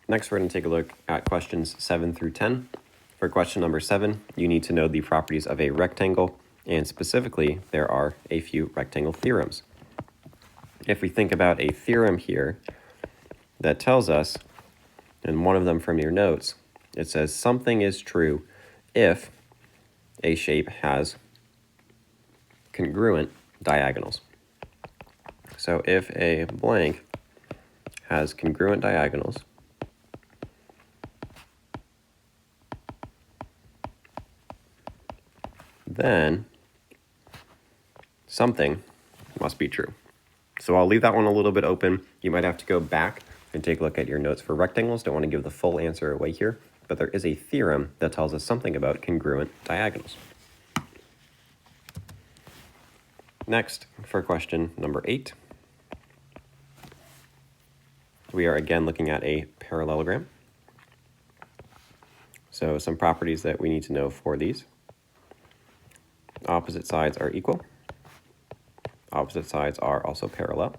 Next, we're going to take a look at questions 7 through 10. For question number 7, you need to know the properties of a rectangle, and specifically, there are a few rectangle theorems. If we think about a theorem here that tells us, and one of them from your notes, it says something is true if a shape has congruent diagonals. So if a blank has congruent diagonals, then something must be true. So I'll leave that one a little bit open. You might have to go back and take a look at your notes for rectangles. Don't want to give the full answer away here, but there is a theorem that tells us something about congruent diagonals. Next, for question number 8, we are again looking at a parallelogram. So some properties that we need to know for these. Opposite sides are equal. Opposite sides are also parallel.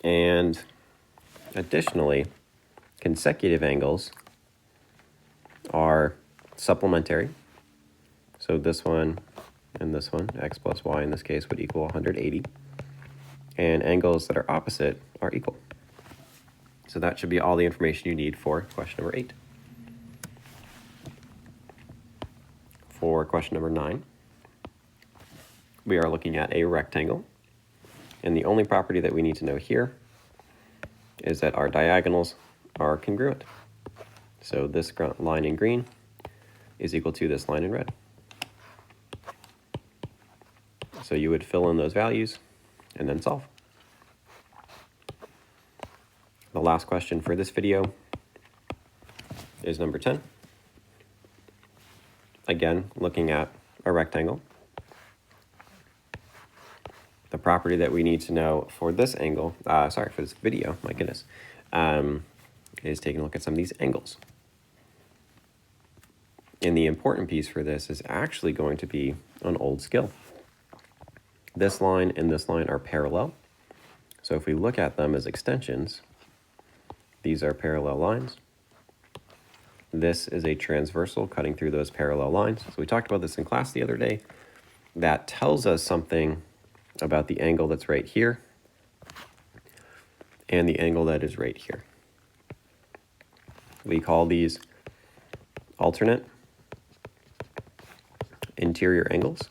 And additionally, consecutive angles are supplementary. So this one and this one, x plus y in this case, would equal 180. And angles that are opposite are equal. So that should be all the information you need for question number 8. For question number 9, we are looking at a rectangle. And the only property that we need to know here is that our diagonals are congruent. So this line in green is equal to this line in red. So you would fill in those values and then solve. The last question for this video is number 10. Again, looking at a rectangle. The property that we need to know for this angle, for this video, my goodness, is taking a look at some of these angles. And the important piece for this is actually going to be an old skill. This line and this line are parallel. So if we look at them as extensions, these are parallel lines. This is a transversal cutting through those parallel lines. So we talked about this in class the other day. That tells us something about the angle that's right here and the angle that is right here. We call these alternate interior angles.